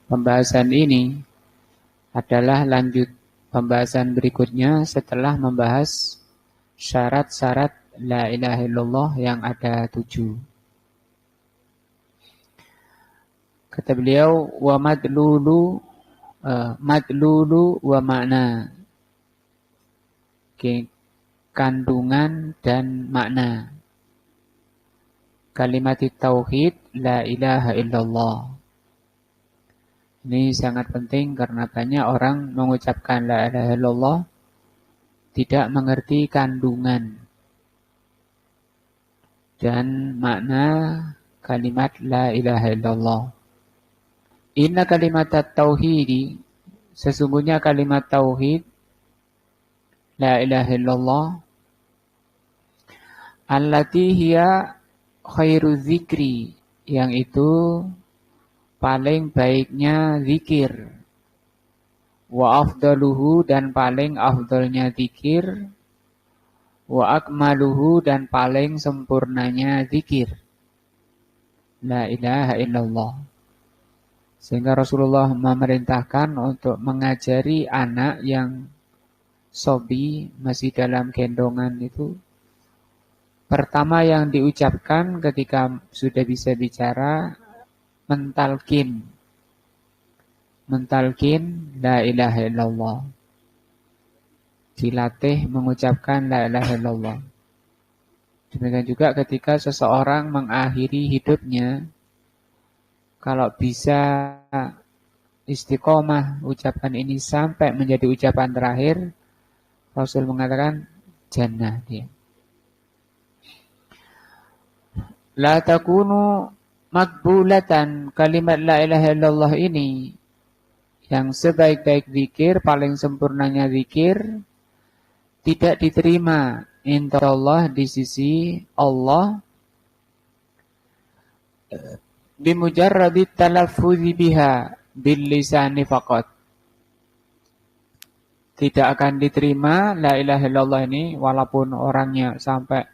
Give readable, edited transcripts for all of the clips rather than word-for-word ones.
pembahasan ini adalah lanjut pembahasan berikutnya setelah membahas syarat-syarat la ilaha illallah yang ada 7. Kata beliau, wa madlulu wa makna. Kandungan dan makna kalimat tauhid la ilaha illallah. Ini sangat penting karena banyak orang mengucapkan la ilaha illallah tidak mengerti kandungan dan makna kalimat la ilaha illallah. Inna kalimat tauhid, sesungguhnya kalimat tauhid la ilaha illallah allati hiya khairu zikri, yang itu paling baiknya zikir, wa afdaluhu, dan paling afdalnya zikir, wa akmaluhu, dan paling sempurnanya zikir, la ilaha illallah. Sehingga Rasulullah memerintahkan untuk mengajari anak yang sobi, masih dalam gendongan itu, pertama yang diucapkan ketika sudah bisa bicara, mentalkin la ilaha illallah. Dilatih mengucapkan la ilaha illallah. Demikian juga ketika seseorang mengakhiri hidupnya, kalau bisa istiqomah ucapan ini sampai menjadi ucapan terakhir, Rasul mengatakan jannah dia. La takunu makbulatan, kalimat la ilaha illallah ini yang sebaik-baik zikir, paling sempurnanya zikir, tidak diterima insyaallah di sisi Allah bimujarradi talaffuzi biha bil lisani faqat. Tidak akan diterima la ilaha illallah ini walaupun orangnya sampai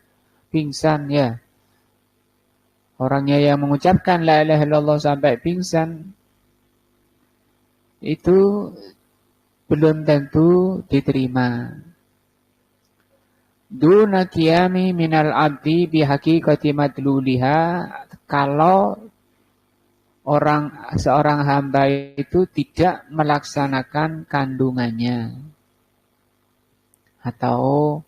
pingsan ya. Orangnya yang mengucapkan la ilaha illallah sampai pingsan, itu belum tentu diterima. Duna qiyami minal abdi bihaqiqati madluliha, kalau seorang hamba itu tidak melaksanakan kandungannya atau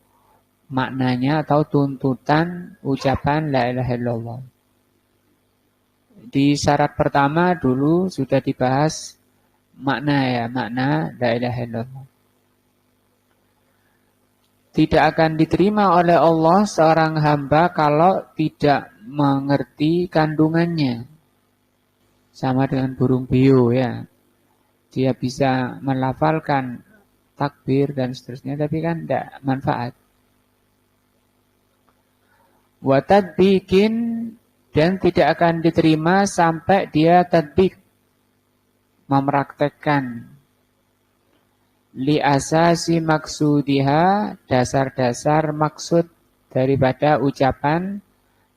maknanya atau tuntutan ucapan la ilaha illallah. Di syarat pertama dulu sudah dibahas makna la ilaha illallah. Tidak akan diterima oleh Allah seorang hamba kalau tidak mengerti kandungannya. Sama dengan burung beo ya. Dia bisa melafalkan takbir dan seterusnya, tapi kan tidak manfaat. Wa tadbikin, dan tidak akan diterima sampai dia tadbik, mempraktekkan li asasi maksudiha, dasar-dasar maksud daripada ucapan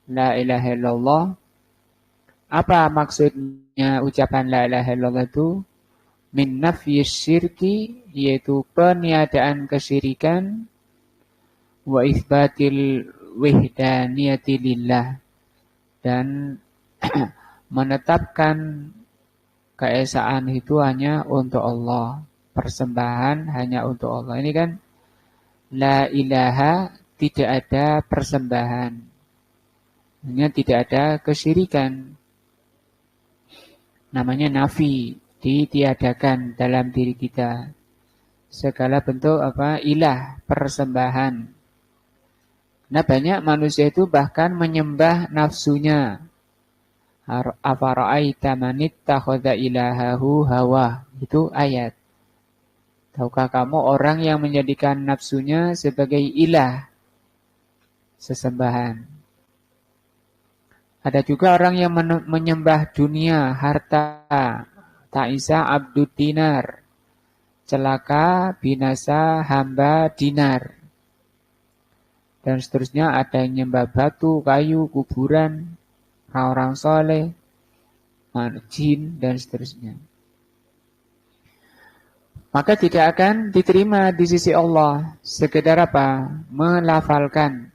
la ilaha illallah. Apa maksudnya ucapan la ilaha illallah itu? Min nafyis syirki, yaitu peniadaan kesyirikan, wa itsbatil wahdaniyati lillah, dan menetapkan keesaan itu hanya untuk Allah, persembahan hanya untuk Allah. Ini kan la ilaha, tidak ada persembahan, hanya tidak ada kesyirikan. Namanya nafi, ditiadakan dalam diri kita segala bentuk ilah, persembahan. Nah, banyak manusia itu bahkan menyembah nafsunya. Afara'aita manittakhadha ilahahu hawa. Itu ayat. Tahukah kamu orang yang menjadikan nafsunya sebagai ilah, sesembahan. Ada juga orang yang menyembah dunia, harta. Ta'isa abdud dinar. Celaka, binasa, hamba dinar. Dan seterusnya, ada yang menyembah batu, kayu, kuburan, orang-orang soleh, jin, dan seterusnya. maka tidak akan diterima di sisi Allah. Sekedar apa? Melafalkan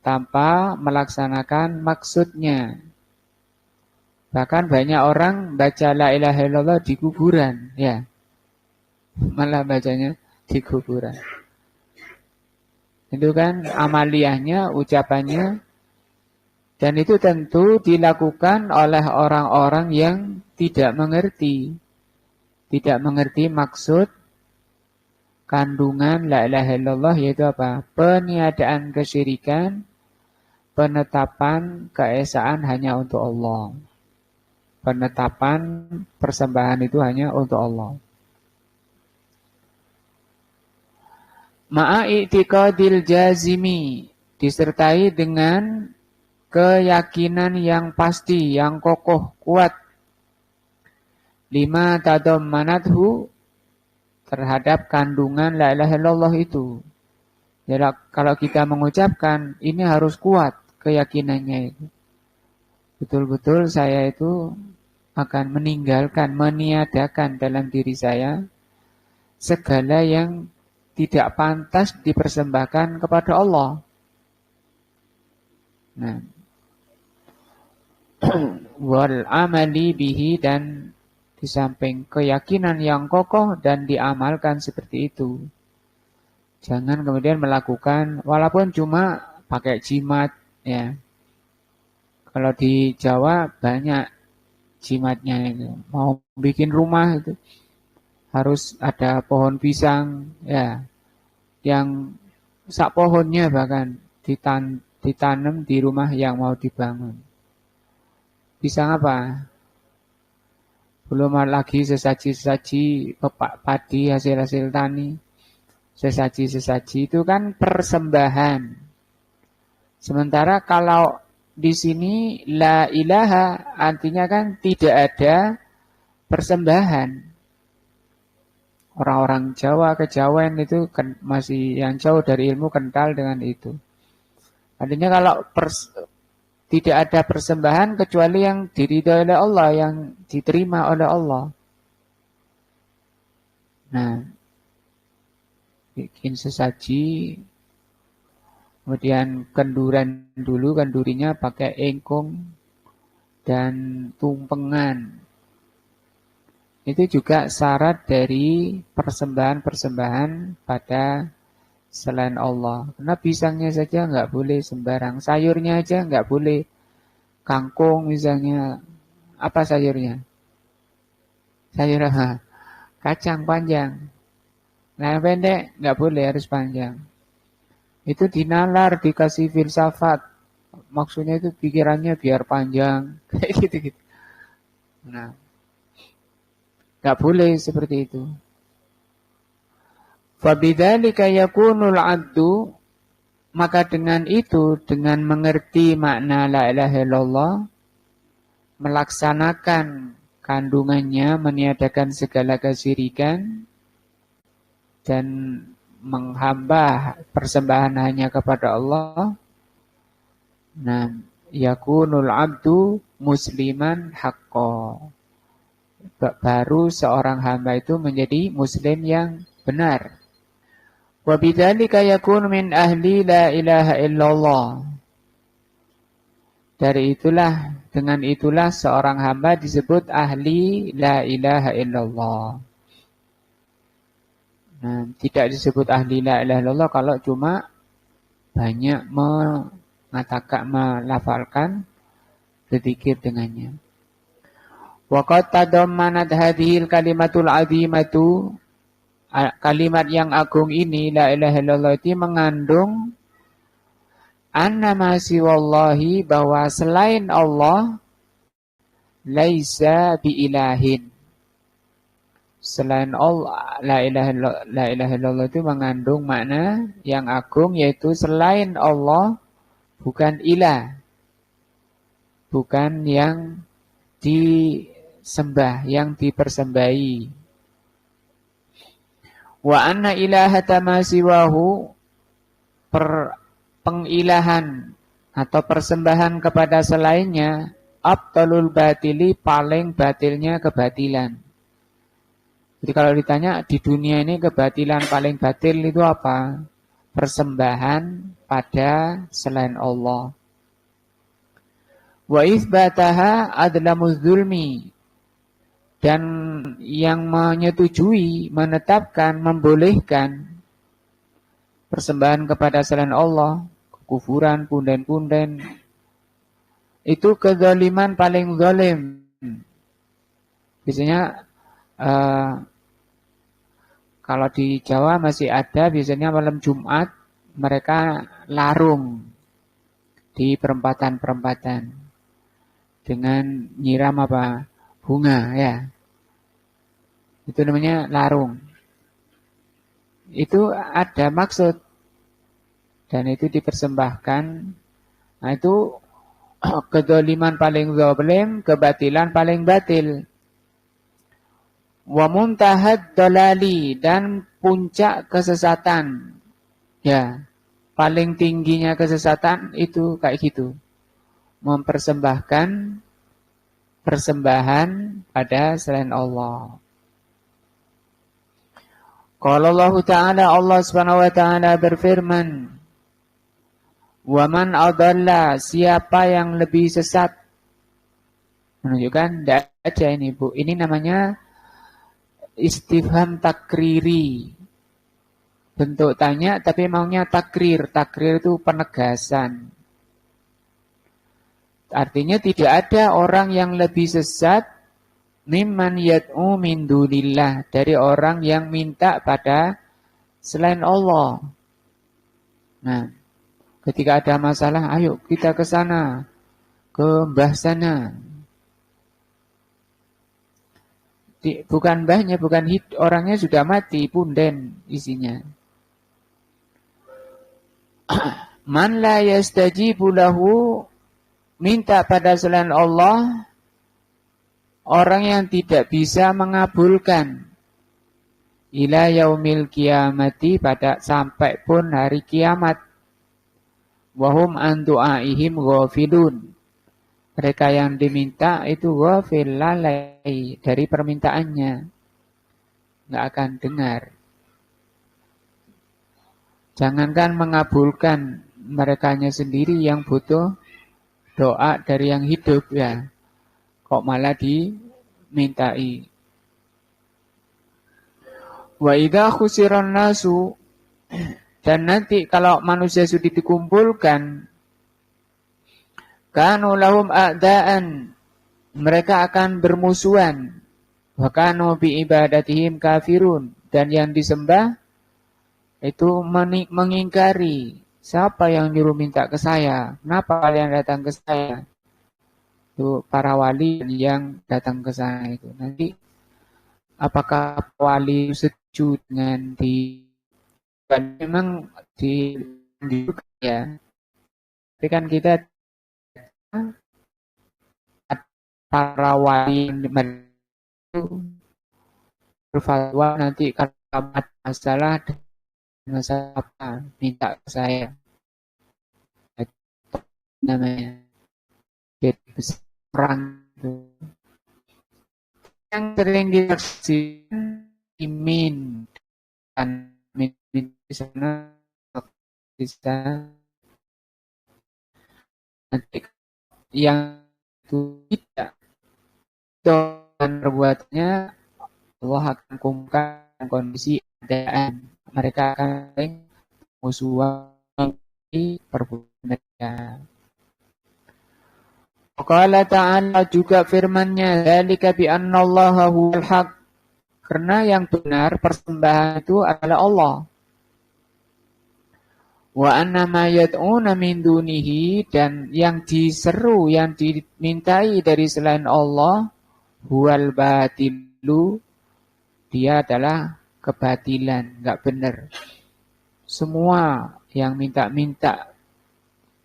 tanpa melaksanakan maksudnya. Bahkan banyak orang baca la ilaha illallah di kuburan, ya. Malah bacanya di kuburan. Itu kan amaliyahnya, ucapannya, dan itu tentu dilakukan oleh orang-orang yang tidak mengerti. Tidak mengerti maksud kandungan la ilaha illallah, yaitu apa? Peniadaan kesyirikan, penetapan keesaan hanya untuk Allah. Penetapan persembahan itu hanya untuk Allah. Ma'a i'tiqadil jazimi, disertai dengan keyakinan yang pasti, yang kokoh, kuat. Lima tadammanathu, terhadap kandungan la ilaha illallah itu. Jadi kalau kita mengucapkan, ini harus kuat keyakinannya itu. Betul-betul saya itu akan meninggalkan, meniadakan dalam diri saya segala yang tidak pantas dipersembahkan kepada Allah. Nah, wal amali bihi, dan di samping keyakinan yang kokoh dan diamalkan seperti itu. Jangan kemudian melakukan walaupun cuma pakai jimat, ya. Kalau di Jawa banyak jimatnya itu. Mau bikin rumah itu harus ada pohon pisang, ya. Yang sak pohonnya bahkan ditanam di rumah yang mau dibangun. Pisang apa? Belum lagi sesaji-sesaji padi, hasil-hasil tani. Sesaji-sesaji itu kan persembahan. Sementara kalau di sini la ilaha artinya kan tidak ada persembahan. Orang-orang Jawa, kejawen itu kan masih yang jauh dari ilmu kental dengan itu. Artinya kalau tidak ada persembahan kecuali yang diridhoi oleh Allah, yang diterima oleh Allah. Nah, bikin sesaji, kemudian kenduran dulu, kendurinya pakai engkong dan tumpengan. Itu juga syarat dari persembahan-persembahan pada selain Allah. Karena pisangnya saja nggak boleh sembarang. Sayurnya aja nggak boleh. Kangkung misalnya. Apa sayurnya? Sayur apa? Kacang panjang. Nah yang pendek nggak boleh, harus panjang. Itu dinalar, dikasih filsafat. Maksudnya itu pikirannya biar panjang. Kayak gitu-gitu. Nah, nggak boleh seperti itu. Fabidzalika yakunul 'abdu, maka dengan itu, dengan mengerti makna la ilaha illallah, melaksanakan kandungannya, meniadakan segala kesyirikan, dan menghamba persembahan hanya kepada Allah. Nah, yakunul 'abdu musliman haqqo. Baru seorang hamba itu menjadi muslim yang benar. Wa bidzalika yakunu min ahli la ilaha illallah. Dari itulah, dengan itulah seorang hamba disebut ahli la ilaha illallah. Nah, tidak disebut ahli la ilaha illallah kalau cuma banyak mengatakan, melafalkan, berzikir dengannya. Wa qad tadammanat hadhil kalimatul azimatu, kalimat yang agung ini, la ilaha illallah, itu mengandung annama siwallahi, bahwa selain Allah, laisa biilahin. Selain Allah, la ilaha illallah itu mengandung makna yang agung, yaitu selain Allah bukan ilah. Bukan yang disembah, yang dipersembahi. Wa anna ilahata ma siwahu, pengilahan atau persembahan kepada selainnya, abtalul batili, paling batilnya kebatilan. Jadi kalau ditanya di dunia ini kebatilan paling batil itu apa? Persembahan pada selain Allah. Wa itsbataha adlamuz zulmi. Dan yang menyetujui, menetapkan, membolehkan persembahan kepada selain Allah, kekufuran, punden-punden, itu kezaliman paling zalim. Biasanya kalau di Jawa masih ada, biasanya malam Jumat mereka larung di perempatan-perempatan dengan nyiram apa? Bunga ya. Itu namanya larung. Itu ada maksud dan itu dipersembahkan. Nah itu kedzaliman paling zalim, kebatilan paling batil. Wa muntahad dalali, dan puncak kesesatan. Ya, paling tingginya kesesatan itu kayak gitu. Mempersembahkan persembahan pada selain Allah. Qala Allah Ta'ala, Allah Subhanahu wa taala berfirman, "Wa man adalla", siapa yang lebih sesat. Menunjukkan tidak aja ini, Bu. Ini namanya istifham takriri. Bentuk tanya tapi maunya takrir. Takrir itu penegasan. Artinya tidak ada orang yang lebih sesat mimman yad'u min dunillah, dari orang yang minta pada selain Allah. Nah, ketika ada masalah, ayo kita ke sana, ke mbah sana. Bukan mbahnya, bukan orangnya sudah mati, punden isinya. Man la yastajibu lahu, minta pada selain Allah, orang yang tidak bisa mengabulkan ila yaumil kiamati, pada sampai pun hari kiamat. Wahum an du'aihim ghafilun, mereka yang diminta itu ghafil, lalai dari permintaannya, nggak akan dengar. Jangankan mengabulkan, merekanya sendiri yang butuh doa dari yang hidup ya, kok malah dimintai. Wa idza khusiran nasu, dan nanti kalau manusia sudah dikumpulkan, kanu lahum a'daan, mereka akan bermusuhan. Wa kanu bi ibadatihim kafirun, dan yang disembah itu mengingkari. Siapa yang nyuruh minta ke saya? Kenapa kalian datang ke saya? Itu para wali yang datang ke sana itu. Nanti apakah wali setuju dengan memang di ya. Tapi kan kita para wali itu berfatwa nanti kalau ada masalah apa minta ke saya, namanya jadi perang yang sering disaksikan imin dan di sana bisa nanti yang itu tidak dan perbuatannya, Allah akan kumpulkan kondisi keadaan, mereka akan musuhan di perbuatan mereka. Qala ta'ala, juga firman-Nya, dzalika bi annallaha huwal haq, karena yang benar persembahan itu adalah Allah. Wa anna ma yad'una min dunihi, dan yang diseru, yang dimintai dari selain Allah, huwal batilu, dia adalah kebatilan, enggak benar. Semua yang minta-minta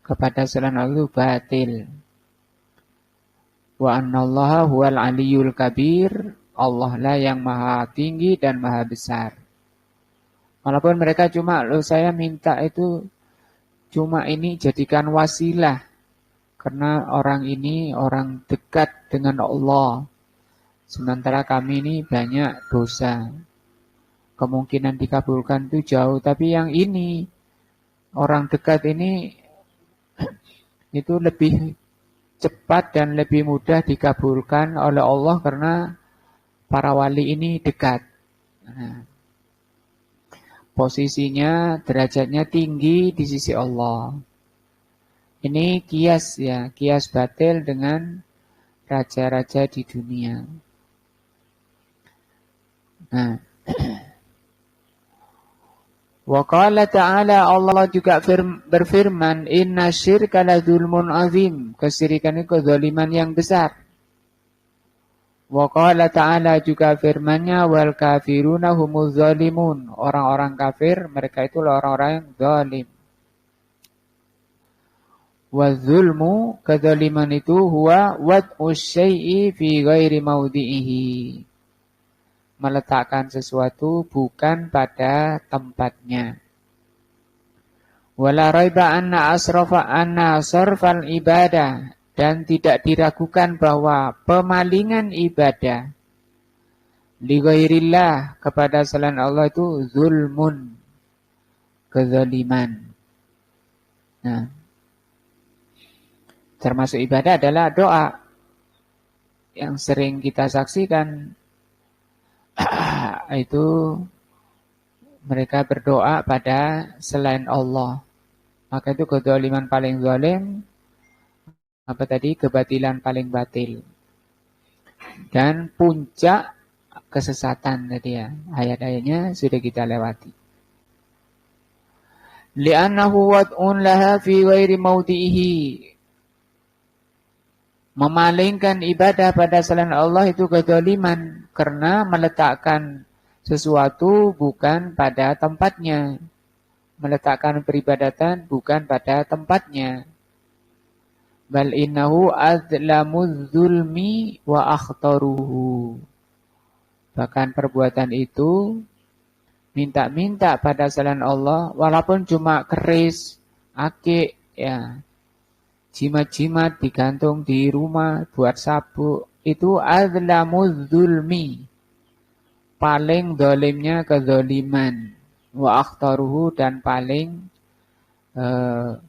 kepada selain Allah batil. Wa annallaha huwal aliyul kabir, Allah lah yang maha tinggi dan maha besar. Walaupun mereka cuma, saya minta itu cuma ini jadikan wasilah, karena orang ini orang dekat dengan Allah. Sementara kami ini banyak dosa. Kemungkinan dikabulkan itu jauh. Tapi yang ini, orang dekat ini, itu lebih cepat dan lebih mudah dikabulkan oleh Allah karena para wali ini dekat. Nah, posisinya, derajatnya tinggi di sisi Allah. Ini kias ya, kias batil dengan raja-raja di dunia. Nah, wa qala ta'ala, Allah juga berfirman, inna syirka la dzulmun azim. Kesyirikan itu kezaliman yang besar. Wa qala ta'ala juga firman-Nya, wal kafiruna humuz zalimun. Orang-orang kafir, mereka itu orang-orang yang zalim. Wa dzulmu, kezaliman itu huwa wad'u syai'i fi ghairi mawdi'ihi. Meletakkan sesuatu bukan pada tempatnya. Wala raiba anna sarfal ibadah, dan tidak diragukan bahwa pemalingan ibadah li ghairillah, kepada selain Allah, itu zulmun, kezaliman. Nah, termasuk ibadah adalah doa yang sering kita saksikan. Itu mereka berdoa pada selain Allah. Maka itu kezaliman paling zalim. Apa tadi? Kebatilan paling batil. Dan puncak kesesatan tadi ya. Ayat-ayatnya sudah kita lewati. Li'annahu wad'un laha fi ghairi mawdi'ihi. Memalingkan ibadah pada selain Allah itu kezaliman karena meletakkan sesuatu bukan pada tempatnya. Meletakkan peribadatan bukan pada tempatnya. Bal innahu azlamuz zulmi wa akhtaruhu. Bahkan perbuatan itu minta-minta pada selain Allah, walaupun cuma keris, akik, ya, jimat-jimat digantung di rumah buat sabuk, itu azlamuz zulmi, paling zalimnya kezaliman, wa akhtaruhu, dan paling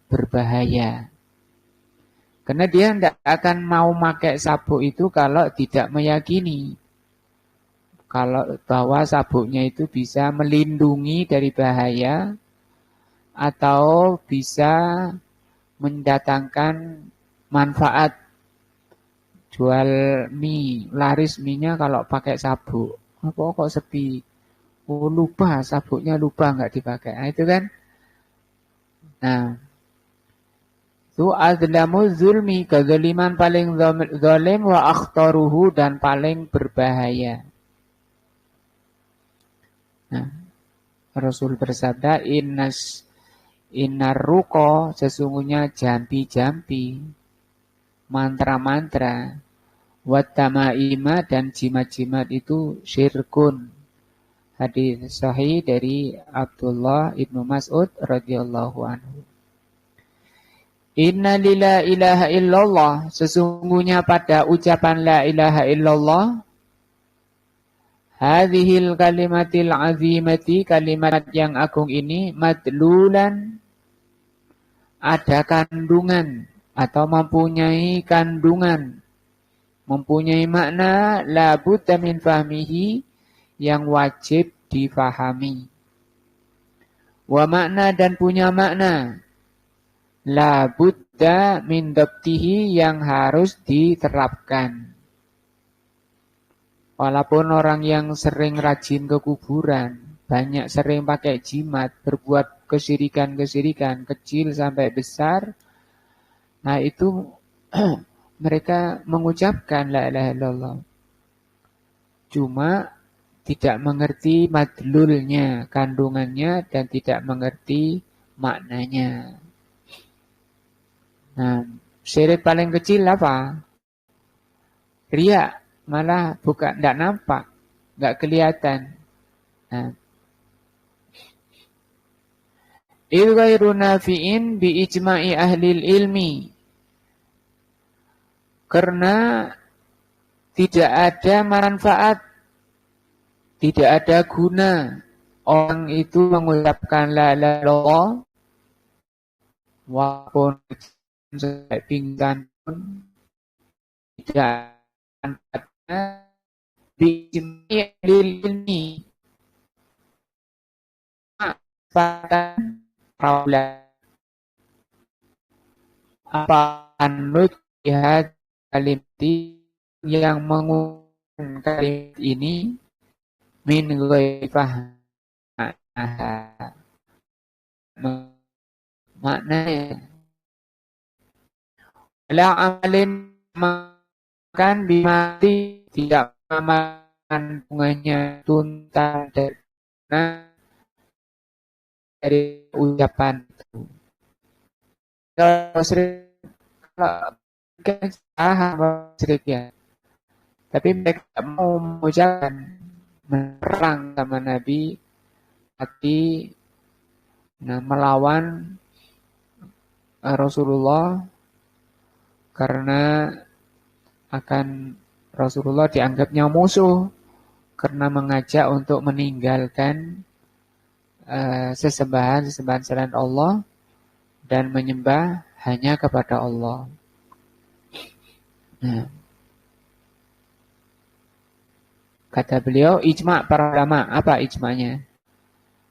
berbahaya. Karena dia tidak akan mau pakai sabuk itu kalau tidak meyakini kalau bahwa sabuknya itu bisa melindungi dari bahaya atau bisa mendatangkan manfaat. Jual mie, laris mie-nya kalau pakai sabuk. Apa kok sepi? Oh, lupa, sabuknya lupa nggak dipakai. Nah, itu kan. Nah, itu azlamu zulmi, kezaliman paling zalim, wa akhtaruhu, dan paling berbahaya. Nah, Rasul bersabda, innar ruqa, sesungguhnya jampi-jampi, mantra-mantra, wattamaima, dan jimat-jimat itu syirkun. Hadis sahih dari Abdullah ibnu Mas'ud radhiyallahu anhu. Inna la ilaha illallah, sesungguhnya pada ucapan la ilaha illallah, hadhil kalimatil azimati, kalimat yang agung ini, madlulan, ada kandungan atau mempunyai kandungan, mempunyai makna la budda min fahmihi, yang wajib difahami. Wa makna, dan punya makna, la budda min dabtihi, yang harus diterapkan. Walaupun orang yang sering rajin ke kuburan, banyak sering pakai jimat, berbuat kesyirikan-kesyirikan kecil sampai besar, nah itu mereka mengucapkan la ilaha illallah. Cuma tidak mengerti madlulnya, kandungannya, dan tidak mengerti maknanya. Nah, syirik paling kecil apa? Riya, malah bukan, tidak nampak, nggak kelihatan. Nah, ghairu nafi'in bi ijma'i ahlil ilmi, karena tidak ada manfaat, tidak ada guna orang itu mengucapkan la ilaha illallah walaupun sampai pingsan pun tidak ada ini apa anut lihat kalimat yang menggunakan kalimat ini min ghaifah maknanya la amalin makan bimati tidak mengamalkan bunganya tuntas dari ucapan itu. Kalau sering syirik ya, tapi mereka mau mengucapkan menyerang sama Nabi, hati melawan Rasulullah karena akan Rasulullah dianggapnya musuh karena mengajak untuk meninggalkan sesembahan selain Allah dan menyembah hanya kepada Allah. Nah, kata beliau, ijma' para ulama. Apa ijma'nya?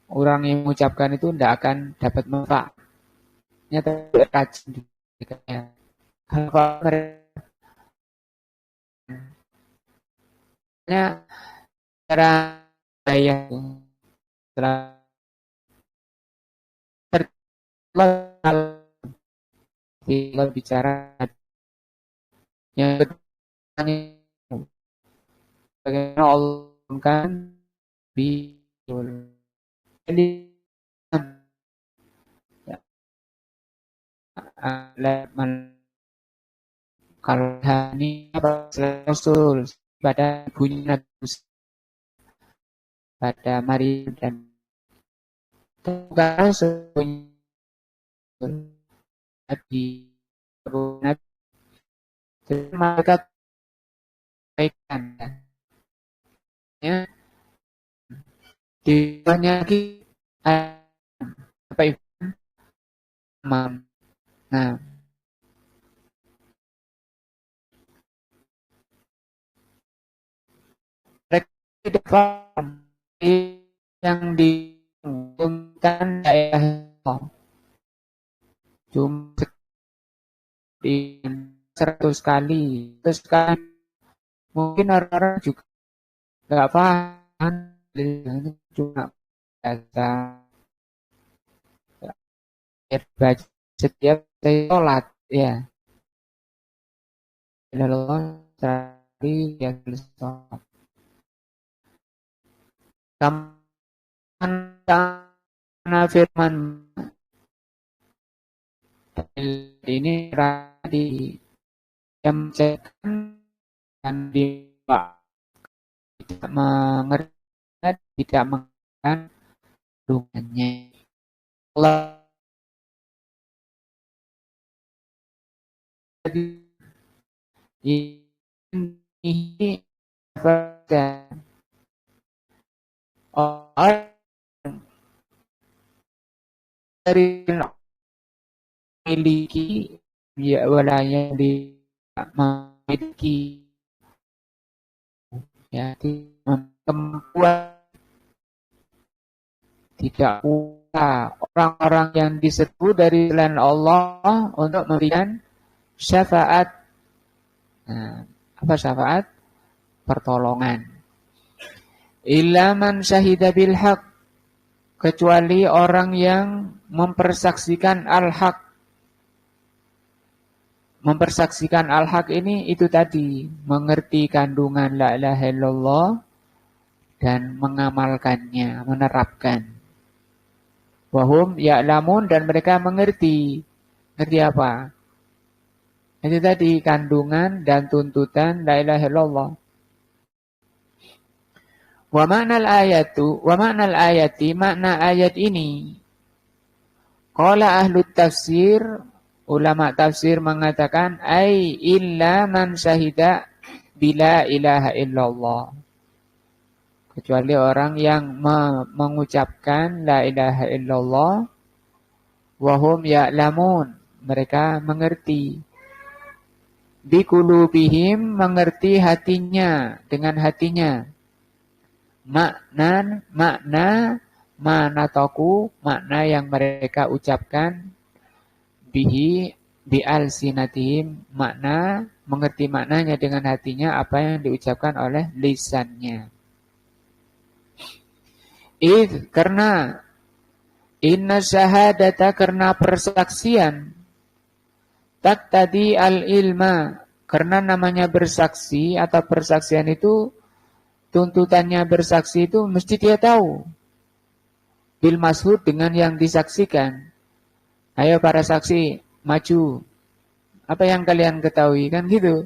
Orang yang mengucapkan itu tidak akan dapat manfaat. Nyata rajin dikatanya. Kalau mereka cara saya kalau bicara yang kedua bagaimana Allah kan jadi kalau ini Rasul pada bunyi Nabi pada Maryam dan tugas Nabi mereka baikkan ya ditanyaki apa itu nah mereka tidak paham yang diumumkan daerah cuma di 100 kali terus kan mungkin orang-orang juga nggak paham cuma baca setiap sholat ya Allah tadi yang sholat karena firman ini tadi yang menceritakan dan tidak mengerti tidak mengenal kandungannya Allah ini pada orang dari memiliki ya wilayah di memiliki ya kemampuan tidak pula orang-orang yang disebut dari selain Allah untuk memberikan syafaat. Nah, apa syafaat? Pertolongan. Illa man syahida bil haq, kecuali orang yang mempersaksikan al-haq. Mempersaksikan al-haq ini itu tadi, mengerti kandungan la ilaha illallah dan mengamalkannya, menerapkan. Wahum ya'lamun dan mereka mengerti. Ngerti apa? Itu tadi kandungan dan tuntutan la ilaha illallah. Wa ma'nal ayati, makna ayat ini. Qala ahlut tafsir, ulama tafsir mengatakan ai illa man syahida bila ilaha illallah. Kecuali orang yang mengucapkan la ilaha illallah wahum ya'lamun, mereka mengerti. Biqulubihim, mengerti hatinya, dengan hatinya. Makna manataku, makna yang mereka ucapkan. Bihi bi'alsinatihim, makna, mengerti maknanya dengan hatinya apa yang diucapkan oleh lisannya. Karena inna syahadata, karena persaksian, tak tadi al-ilma, karena namanya bersaksi atau persaksian itu, tuntutannya bersaksi itu mesti dia tahu. Bil mashhud, dengan yang disaksikan. Ayo para saksi, maju. Apa yang kalian ketahui, kan gitu.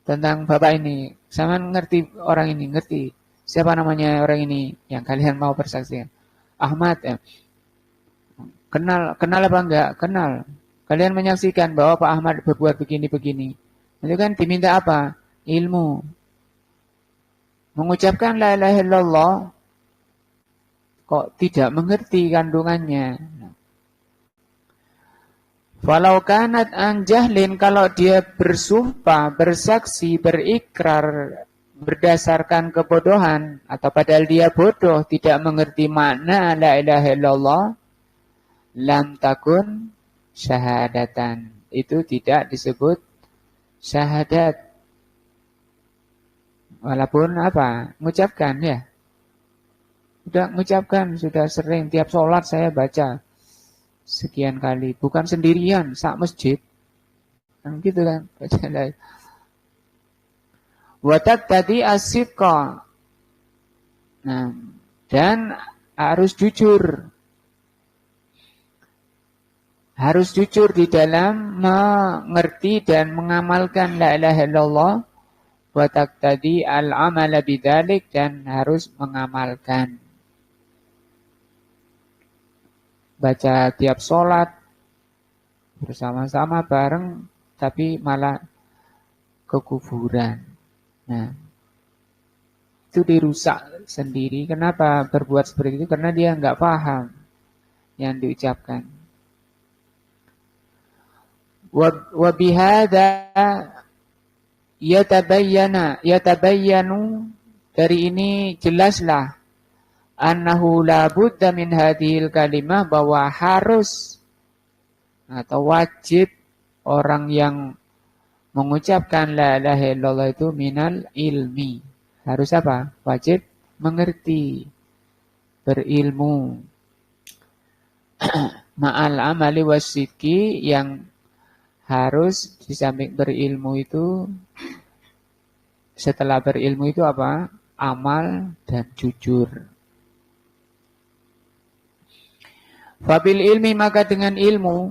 Tentang bapak ini. Sama ngerti orang ini, ngerti. Siapa namanya orang ini yang kalian mau bersaksikan? Ahmad. Kenal apa enggak? Kenal. Kalian menyaksikan bahwa Pak Ahmad berbuat begini-begini. Itu kan diminta apa? Ilmu. Mengucapkan la ilaha illallah kok tidak mengerti kandungannya. Walau kanat an jahlin, kalau dia bersumpah, bersaksi, berikrar berdasarkan kebodohan atau padahal dia bodoh, tidak mengerti makna la ilaha illallah, lam takun syahadatan, itu tidak disebut syahadat. Walaupun apa? Mengucapkan ya. Sudah mengucapkan, sudah sering tiap sholat saya baca sekian kali, bukan sendirian, sak masjid. Kan gitu kan. Watak tadi asidqa. Nah, dan harus jujur. Harus jujur di dalam mengerti dan mengamalkan la ilaha illallah. Wa taqtadi al-amala bidzalik, dan harus mengamalkan. Baca tiap sholat bersama-sama bareng, tapi malah kekufuran. Nah, itu dirusak sendiri. Kenapa berbuat seperti itu? Karena dia nggak paham yang diucapkan. Wa bihadza yatabayyanu, dari ini jelaslah annahu la budda min hadhil kalimah, bahwa harus atau wajib orang yang mengucapkan la ilaha illallah itu minal ilmi. Harus apa? Wajib mengerti, berilmu. Ma'al amali wasidki, yang harus di samping berilmu itu, setelah berilmu itu apa? Amal dan jujur. Fabil ilmi, maka dengan ilmu,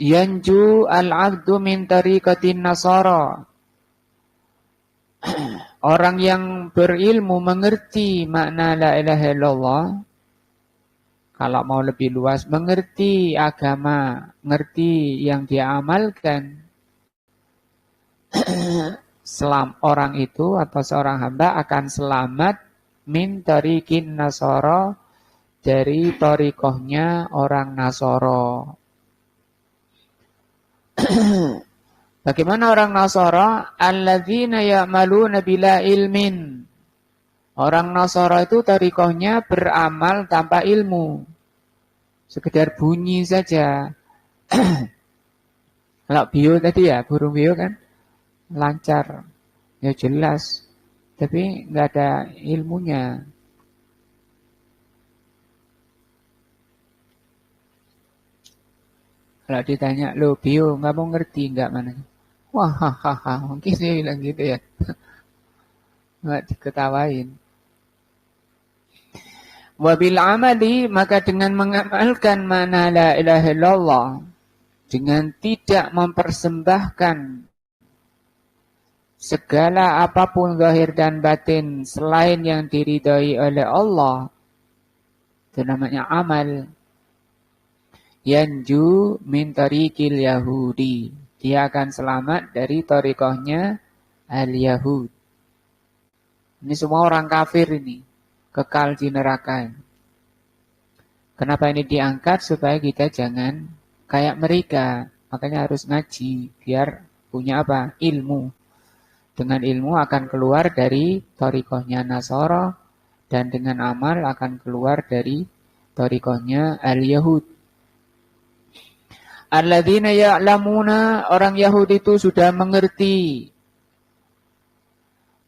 yanju al-abdu min tariqatin nasara. Orang yang berilmu mengerti makna la ilaha illallah. Kalau mau lebih luas, mengerti agama, mengerti yang dia amalkan. Orang itu atau seorang hamba akan selamat min tariqin nasara, dari tariqohnya orang Nasara. Bagaimana orang Nasara? Alladzina ya'maluna bila ilmin. Orang Nasara itu tariqohnya beramal tanpa ilmu. Sekedar bunyi saja. Kalau bio tadi ya, burung bio kan lancar. Ya jelas. Tapi nggak ada ilmunya. Kalau ditanya, lo bio, nggak mau ngerti nggak mana? Wah, hahaha, mungkin dia bilang gitu ya. Nggak diketawain. Wabil amali, maka dengan mengamalkan mana la ilaha illallah, dengan tidak mempersembahkan segala apapun zahir dan batin selain yang diridhai oleh Allah, itu namanya amal. Yanju min tariqil Yahudi, dia akan selamat dari tariqahnya al-Yahud. Ini semua orang kafir ini. Kekal di neraka. Kenapa ini diangkat? Supaya kita jangan kayak mereka. Makanya harus ngaji. Biar punya apa? Ilmu. Dengan ilmu akan keluar dari thariqahnya Nasara. Dan dengan amal akan keluar dari thariqahnya al-Yahud. Alladzina ya'lamuna, orang Yahudi itu sudah mengerti.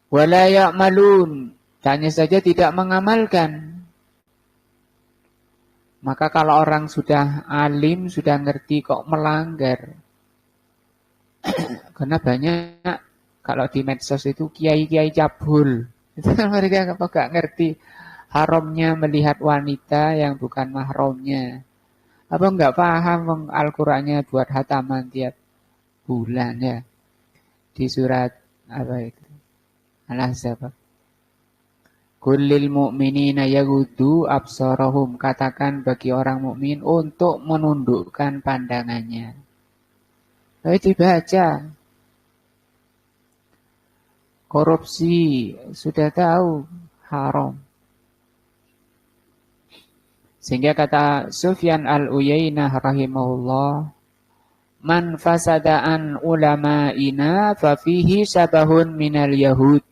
Wala ya'malun, hanya saja tidak mengamalkan. Maka kalau orang sudah alim, sudah ngerti kok melanggar. Karena banyak kalau di medsos itu kiai-kiai cabul. Itu kan mereka gak ngerti haramnya melihat wanita yang bukan mahramnya. Apa enggak paham Al-Qur'annya buat hataman tiap bulan ya. Di surat apa itu? Al-Ahzab. Kullil mu'minina yaghuddu absarahum, katakan bagi orang mukmin untuk menundukkan pandangannya. Lalu dibaca. Korupsi sudah tahu haram. Sehingga kata Sufyan al-Uyainah rahimahullah, man fasada'an ulama'ina fafihi sabahun minal yahud.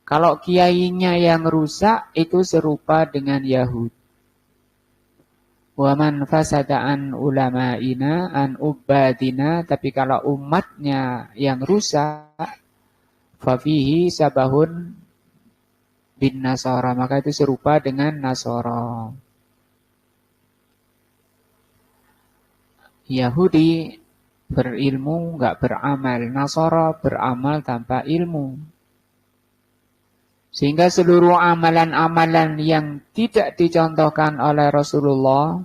Kalau kiainya yang rusak itu serupa dengan Yahud. Wa man fasada'an ulama'ina an ubadina, tapi kalau umatnya yang rusak fafihi sabahun bin Nasara, maka itu serupa dengan Nasara. Yahudi berilmu enggak beramal, Nasara beramal tanpa ilmu. Sehingga seluruh amalan-amalan yang tidak dicontohkan oleh Rasulullah,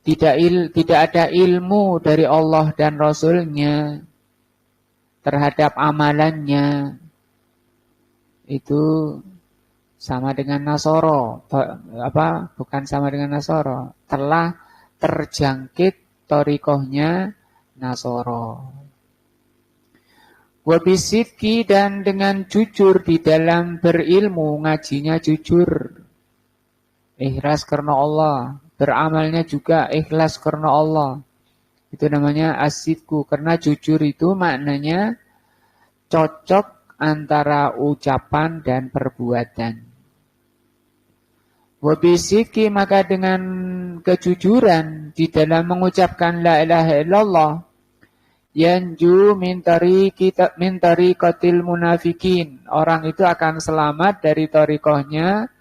tidak ada ilmu dari Allah dan Rasulnya terhadap amalannya, itu sama dengan Nasara. Bukan sama dengan Nasara, telah terjangkit thariqahnya Nasara. Wabisidki, dan dengan jujur di dalam berilmu, ngajinya jujur. Ikhlas karena Allah, beramalnya juga ikhlas karena Allah. Itu namanya asidku, karena jujur itu maknanya cocok antara ucapan dan perbuatan. Wabisidki, maka dengan kejujuran di dalam mengucapkan la ilaha illallah, yanju min tariqatil munafikin, orang itu akan selamat dari thariqahnya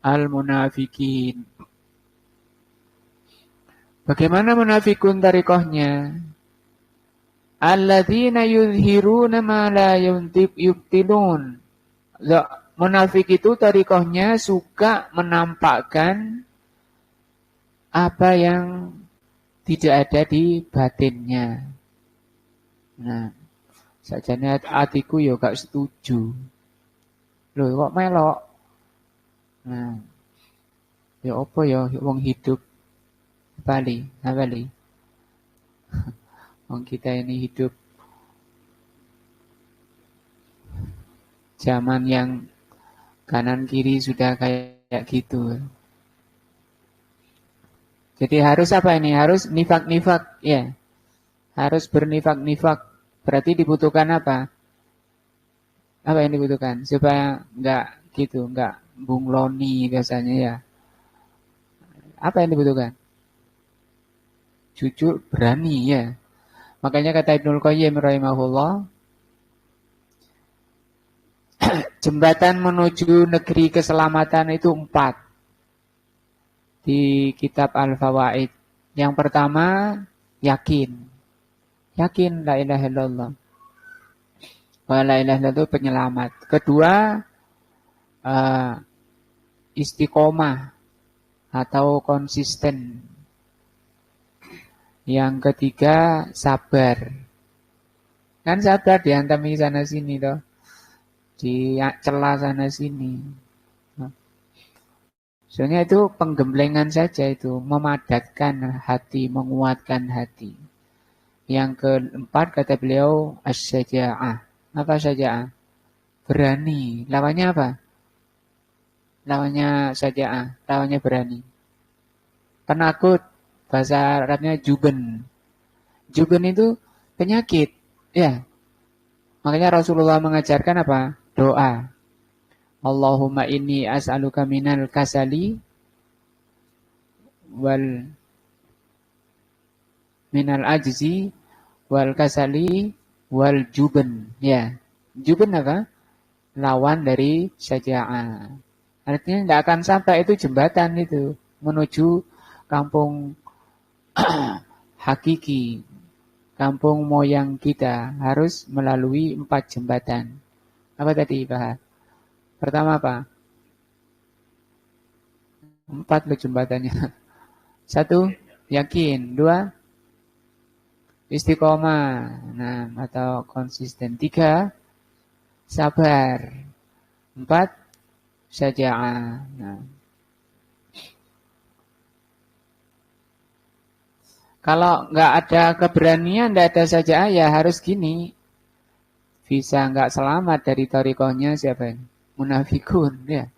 al-munafikin. Bagaimana munafikun thariqahnya? Alladzina yuzhiruna ma la yubtilun. Munafik itu thariqahnya suka menampakkan apa yang tidak ada di batinnya. Nah, sajane hatiku ya gak setuju. Loh kok melok? Nah, ya apa ya wong hidup bali. Wong kita ini hidup zaman yang kanan kiri sudah kayak gitu. Jadi harus apa ini? Harus nifak-nifak ya. Harus bernifak-nifak. Berarti dibutuhkan apa? Apa yang dibutuhkan? Supaya enggak gitu, enggak bungloni biasanya ya. Apa yang dibutuhkan? Jujur, berani ya. Makanya kata Ibnul Qayyim rahimahullah, jembatan menuju negeri keselamatan itu 4 di kitab Al-Fawaid. Yang pertama, yakin la ilaha illallah. Wa la ilaha illallah itu penyelamat. Kedua, istiqomah atau konsisten. Yang ketiga, sabar. Kan sabar diantemi sana sini toh. Di celah sana sini. Soalnya itu penggemblengan saja itu, memadatkan hati, menguatkan hati. Yang keempat kata beliau, as-syaja'ah, Apa syaja'ah? Berani. Lawannya apa? Lawannya syaja'ah. Lawannya berani. Penakut. Bahasa Arabnya juben. Juben itu penyakit. Ya. Makanya Rasulullah mengajarkan apa? Doa. Allahumma inni as'aluka minal kasali wal minal ajzi wal kasali wal juben. Ya. Juben apa? Lawan dari syaja'ah. Artinya tidak akan sampai itu jembatan itu menuju kampung hakiki, kampung moyang kita harus melalui 4 jembatan. Apa tadi bahas? Pertama apa? 4 loh jembatannya. 1, yakin. 2, istiqomah. Nah, atau konsisten. 3, sabar. 4, syaja'ah. Nah. Kalau nggak ada keberanian, nggak ada syaja'ah, ya harus gini. Bisa nggak selamat dari thariqahnya siapa ini? Munafikun, ya.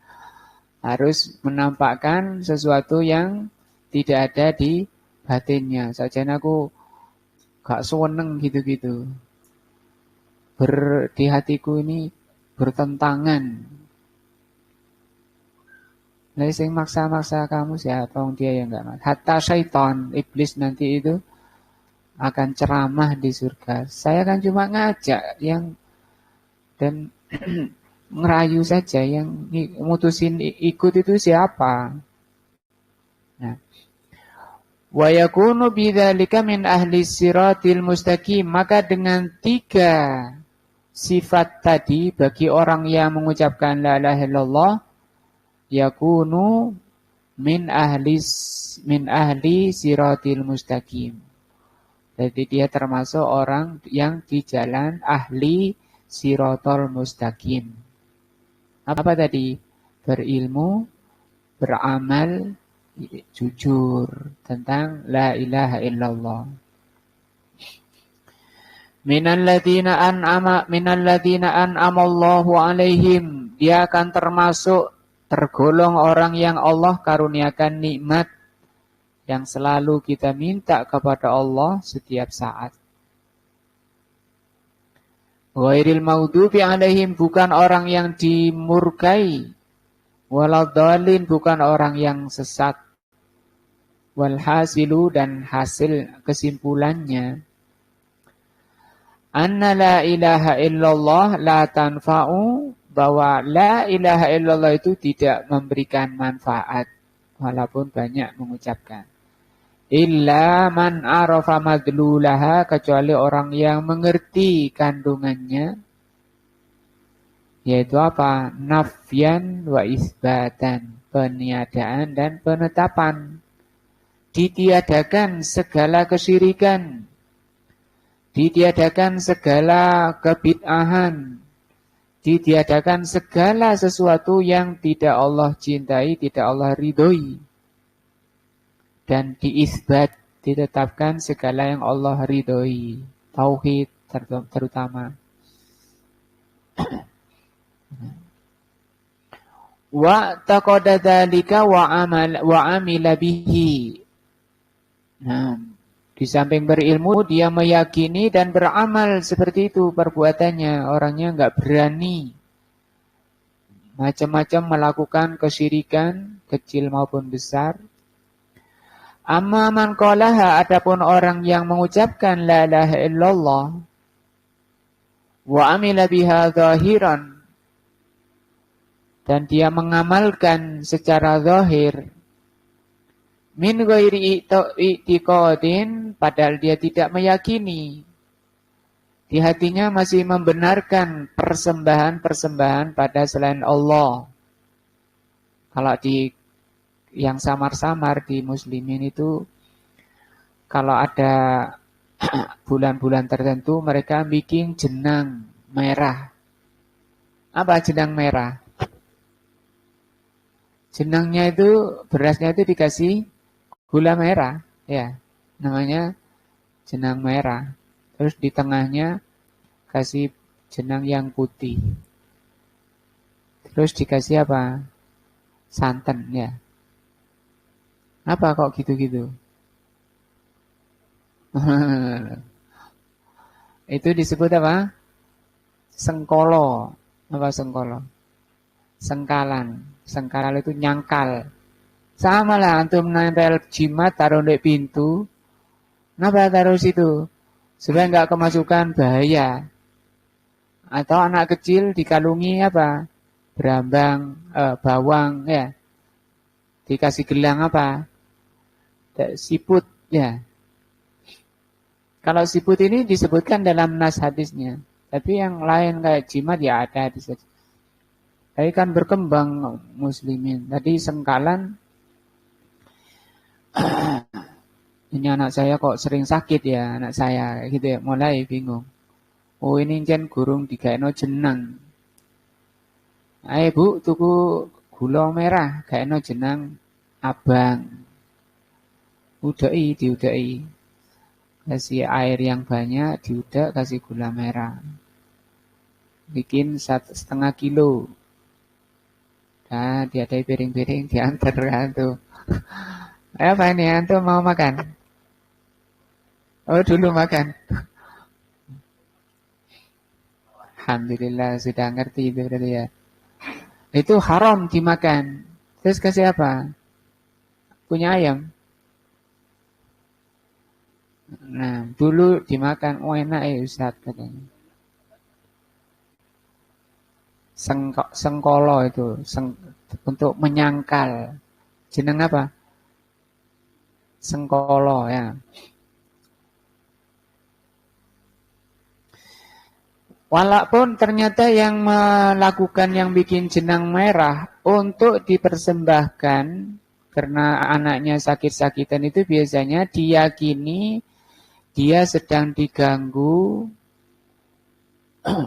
Harus menampakkan sesuatu yang tidak ada di batinnya. Sajane aku gak seneng gitu-gitu. Di hatiku ini bertentangan. Nah, sing maksa-maksa kamu siapa? Dia yang enggak maksa. Hatta syaitan, iblis nanti itu akan ceramah di surga. Saya kan cuma ngajak yang dan ngerayu saja, yang mutusin ikut itu siapa? Nah, wa yakunu bidzalika min ahli siratil mustaqim. Maka dengan 3 sifat tadi bagi orang yang mengucapkan la ilaha illallah, yakunu min ahli siratil mustaqim. Jadi dia termasuk orang yang di jalan ahli siratal mustaqim. Apa tadi? Berilmu, beramal, jujur tentang la ilaha illallah. Minalladzina an'amallahu alaihim. Dia akan termasuk tergolong orang yang Allah karuniakan nikmat yang selalu kita minta kepada Allah setiap saat. Ghairil maghdubi alaihim, bukan orang yang dimurkai. Waladhdallin, bukan orang yang sesat. Walhasilu, dan hasil kesimpulannya. Anna la ilaha illallah la tanfa'u, bahwa la ilaha illallah itu tidak memberikan manfaat walaupun banyak mengucapkan. Illa man arafa madlulaha, kecuali orang yang mengerti kandungannya, yaitu apa? Nafyan wa isbatan, peniadaan dan penetapan. Ditiadakan segala kesyirikan, ditiadakan segala kebid'ahan, ditiadakan segala sesuatu yang tidak Allah cintai, tidak Allah ridhoi. Dan diisbat, ditetapkan segala yang Allah ridhoi. Tauhid terutama. Wa taqada dzalika wa amila bihi. Nah, di samping berilmu, dia meyakini dan beramal seperti itu perbuatannya. Orangnya enggak berani macam-macam melakukan kesyirikan, kecil maupun besar. Amma man qalaha, adapun orang yang mengucapkan la ilaha illallah wa amila biha zahiran, dan dia mengamalkan secara zahir, min ghairi i'tiqadin, padahal dia tidak meyakini, di hatinya masih membenarkan persembahan-persembahan pada selain Allah. Kalau di yang samar-samar di muslimin itu, kalau ada bulan-bulan tertentu mereka bikin jenang merah. Apa jenang merah? Jenangnya itu, berasnya itu dikasih gula merah, ya, namanya jenang merah. Terus di tengahnya kasih jenang yang putih. Terus dikasih apa? Santan ya. Apa kok gitu-gitu? Itu disebut apa? Sengkolo. Apa sengkolo? Sengkalan. Sengkalan itu nyangkal. Sama lah antum nempel jimat taruh di pintu. Kenapa taruh situ? Supaya nggak kemasukan bahaya. Atau anak kecil dikalungi apa? Berambang, bawang ya. Dikasih gelang apa? Siput ya. Kalau siput ini disebutkan dalam nas hadisnya. Tapi yang lain kayak jimat ya ada di situ. Tapi kan berkembang muslimin. Tadi sengkalan, ini anak saya kok sering sakit ya, anak saya gitu ya, mulai bingung. Oh ini jen gurung digaekno jenang. Ayo bu, tuku gula merah, gaekno jenang abang. Diudai. Kasih air yang banyak, diudak, kasih gula merah. Bikin 1,5 kilo. Nah, diadai piring-piring, diantar kan tuh. Apa ini, antum mau makan? Oh, dulu makan. Alhamdulillah, sudah ngerti itu berarti ya. Itu haram dimakan. Terus kasih apa? Punya ayam. Nah, dulu dimakan, oh enak ya Ustaz katanya. Sengkolo itu, untuk menyangkal. Jeneng apa? Sengkolo ya. Walaupun ternyata yang melakukan yang bikin jenang merah untuk dipersembahkan karena anaknya sakit-sakitan itu biasanya diyakini dia sedang diganggu.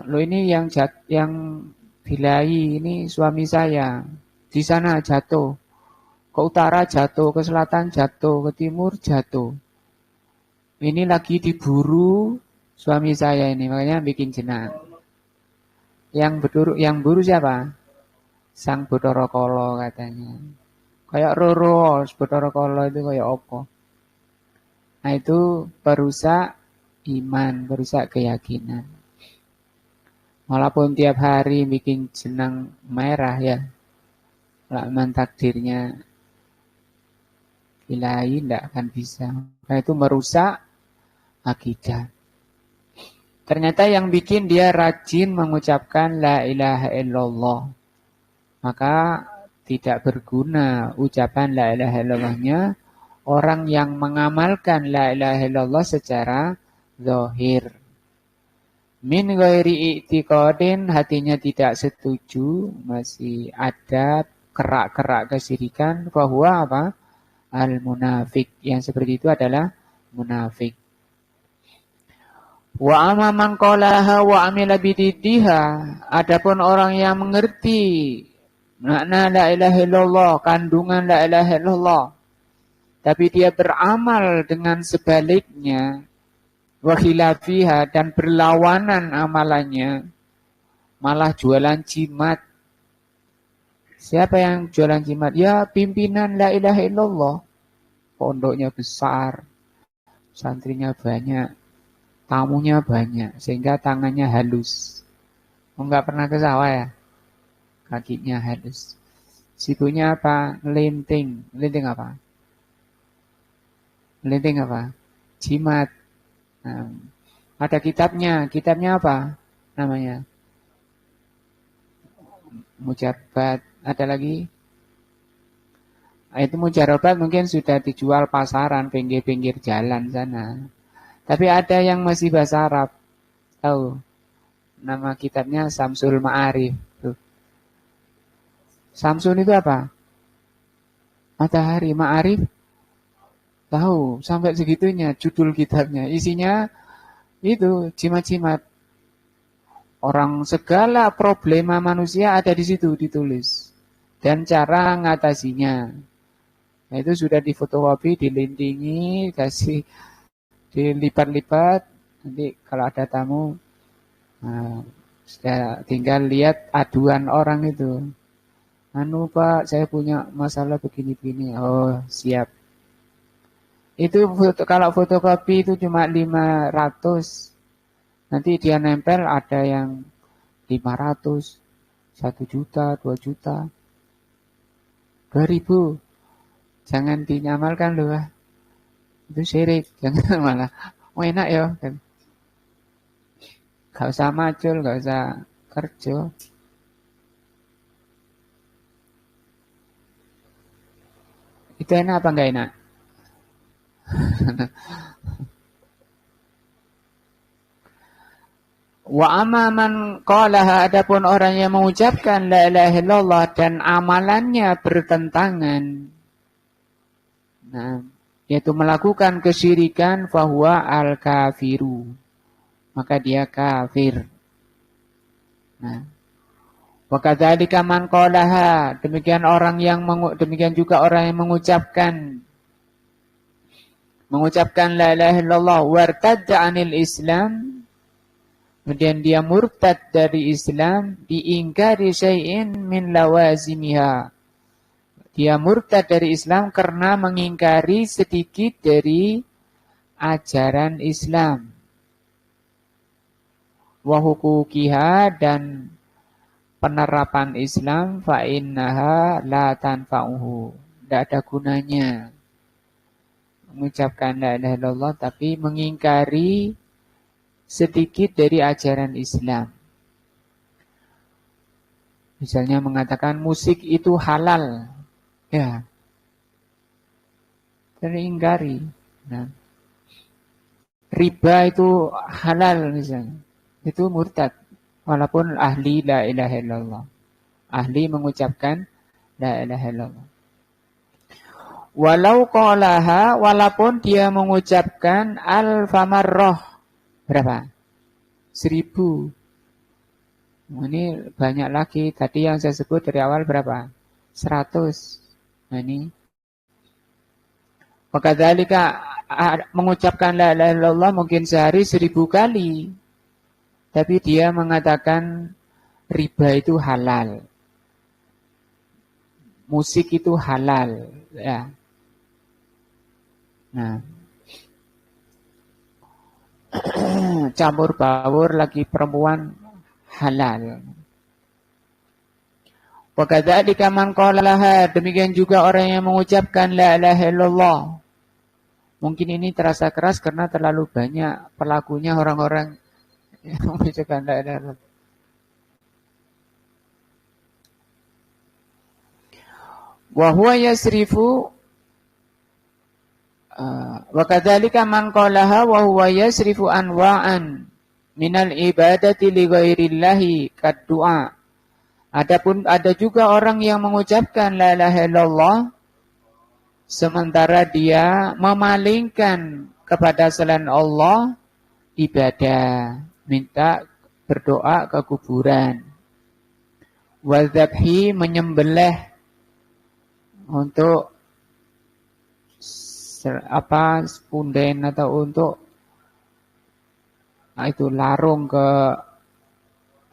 Loh ini yang Bilai ini suami saya. Di sana jatuh. Ke utara jatuh, ke selatan jatuh, ke timur jatuh. Ini lagi diburu suami saya ini, makanya bikin jenang. Yang buru siapa? Sang Bathara Kala katanya. Kayak Roro, Bathara Kala itu kayak apa? Nah itu perusak iman, perusak keyakinan. Walaupun tiap hari bikin jenang merah ya, lakman takdirnya ilahi tidak akan bisa. Nah itu merusak akidah. Ternyata yang bikin dia rajin mengucapkan la ilaha illallah. Maka tidak berguna ucapan la ilaha illallahnya orang yang mengamalkan la ilaha illallah secara zahir. Min ghairi i'tiqadin, hatinya tidak setuju, masih ada kerak-kerak kesyirikan, bahwa apa? Al-munafik. Yang seperti itu adalah munafik. Wa amma man qalaha wa amila bididdiha, adapun orang yang mengerti makna la ilaha illallah, kandungan la ilaha illallah, tapi dia beramal dengan sebaliknya, wa khilafiha, dan berlawanan amalannya, malah jualan jimat. Siapa yang jualan jimat? Ya pimpinan la ilaha illallah. Pondoknya besar, santrinya banyak, tamunya banyak, sehingga tangannya halus. Enggak pernah ke sawah ya? Kakinya halus. Sibuknya apa? Linting. Linting apa? Linting apa? Jimat. Nah, ada kitabnya. Kitabnya apa namanya? Mujarbat. Ada lagi? Nah, itu mujarbat mungkin sudah dijual pasaran, pinggir-pinggir jalan sana. Tapi ada yang masih bahasa Arab. Tahu? Nama kitabnya Samsul Ma'arif. Tuh. Samsul itu apa? Matahari. Ma'arif? Tahu, sampai segitunya judul kitabnya. Isinya itu jimat-jimat. Orang segala problema manusia ada di situ ditulis. Dan cara ngatasinya. Nah, itu sudah difotokopi, dilintingi, kasih dilipat-lipat. Nanti kalau ada tamu, nah, Sudah tinggal lihat aduan orang itu. Anu Pak, saya punya masalah begini-begini. Oh, siap. Itu kalau fotokopi itu cuma 500. Nanti dia nempel ada yang 500, 1 juta, 2 juta, 2.000. Jangan dinyamalkan loh. Itu syirik. Jangan malah. Oh enak ya. Gak usah macul, gak usah kerja. Itu enak apa enggak enak? Wa amaman qalaha, adapun orang yang mengucapkan la ilaha illallah dan amalannya bertentangan, nah, yaitu melakukan kesyirikan, fahuwa al-kafiru, maka dia kafir. Nah, wa kadzalika man qalaha, demikian juga orang yang mengucapkan la ilaha illallah wartadda 'anil Islam, kemudian dia murtad dari Islam, diingkari syai'in min lawazimiha. Dia murtad dari Islam karena mengingkari sedikit dari ajaran Islam. Wa huquqiha, dan penerapan Islam, fa innaha la tanfa'uhu. Tidak ada gunanya mengucapkan la ilaha illallah tapi mengingkari sedikit dari ajaran Islam. Misalnya mengatakan musik itu halal, ya, teringkari. Nah, riba itu halal misalnya, itu murtad, walaupun ahli la ilaha illallah, ahli mengucapkan la ilaha illallah. Walau qalaha, walaupun dia mengucapkan alfamarroh, berapa? 1000. Ini banyak lagi. Tadi yang saya sebut dari awal berapa? 100. Nah ini. Wakadzalika, mengucapkan la ilaha illallah mungkin sehari 1000 kali. Tapi dia mengatakan riba itu halal. Musik itu halal. Ya. Nah. Campur baur lagi perempuan halal. Wa kadzalika man qalaha, demikian juga orang yang mengucapkan la ilaha illallah. Mungkin ini terasa keras karena terlalu banyak pelakunya orang-orang yang mengucapkan la ilaha illallah. Wa huwa yasrifu wa kadzalika man qalaha wa huwa yasrifu anwa'an minal ibadati li ghairillahi kaddu'a. Adapun ada juga orang yang mengucapkan la ilaha illallah sementara dia memalingkan kepada selain Allah ibadah, minta berdoa ke kuburan. Wa dzabhi, menyembelih untuk punden atau untuk itu larung ke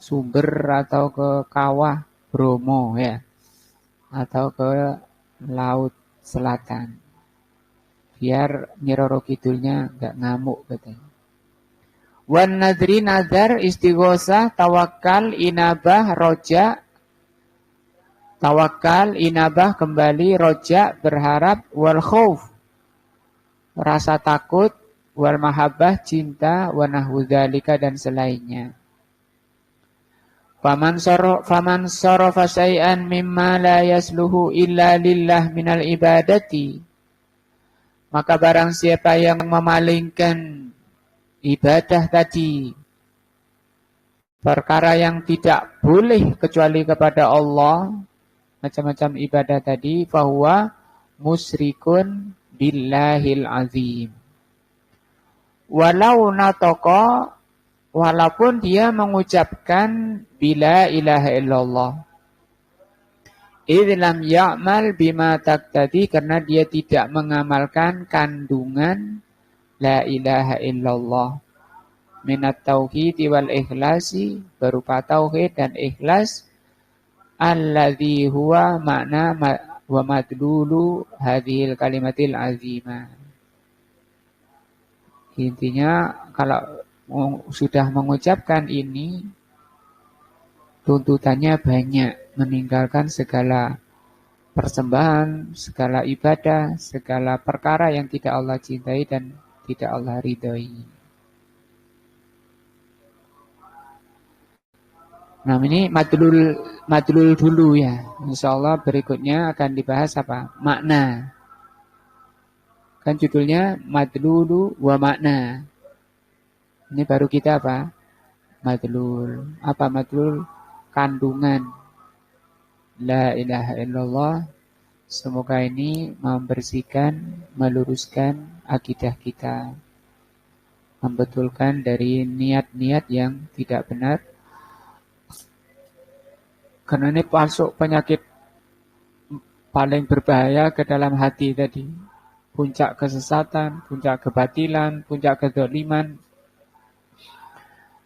sumber atau ke kawah Bromo ya, atau ke laut selatan, biar Nyi Roro Kidulnya nggak ngamuk katanya. Wan nadri, nazar, istighosah, tawakal, inabah, roja. Tawakal, inabah, kembali, roja, berharap, wal khauf, rasa takut, wal mahabbah, cinta, wa nahwu dzalika, dan selainnya. Faman sarafa syai'an mimma la yasluhu illa lillah minal ibadati, maka barang siapa yang memalingkan ibadah tadi, perkara yang tidak boleh kecuali kepada Allah, macam-macam ibadah tadi, fahuwa musyrikun billahil azim. Walau natoko, walaupun dia mengucapkan bila ilaha illallah, idh lam ya'mal bima taqtadi, karena dia tidak mengamalkan kandungan la ilaha illallah. minat tauhid wal ikhlasi, berupa tauhid dan ikhlas, alladzi huwa makna wa madlulu hadhil kalimatil azimah. Intinya kalau sudah mengucapkan ini, tuntutannya banyak, meninggalkan segala persembahan, segala ibadah, segala perkara yang tidak Allah cintai dan tidak Allah ridhoi. Nah, ini madlul dulu ya. Insya Allah berikutnya akan dibahas apa? Makna. Kan judulnya madlulu wa makna. Ini baru kita apa? Madlul. Apa madlul? Kandungan. La ilaha illallah. Semoga ini membersihkan, meluruskan akidah kita. Membetulkan dari niat-niat yang tidak benar. Karena ini masuk penyakit paling berbahaya ke dalam hati tadi. Puncak kesesatan, puncak kebatilan, puncak kezaliman.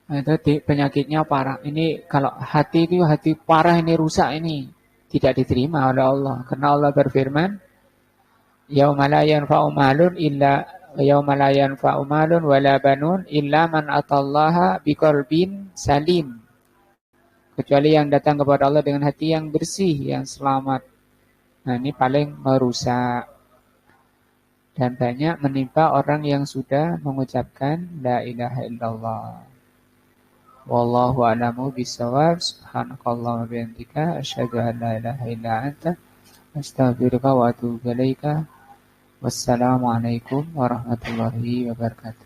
Itu penyakitnya parah. Ini kalau hati itu hati parah, ini rusak ini. Tidak diterima oleh Allah. Karena Allah berfirman, yauma la yanfa'u malun illa yauma la yanfa'u malun wala banun illa man atallaha biqalbin salim. Kecuali yang datang kepada Allah dengan hati yang bersih, yang selamat. Nah, ini paling merusak. Dan banyak menimpa orang yang sudah mengucapkan la ilaha illallah. Wallahu a'lamu bishawab. Subhanakallahumma wa bihamdika asyhadu an la ilaha illa anta astaghfiruka wa atubu ilaika. Wassalamualaikum warahmatullahi wabarakatuh.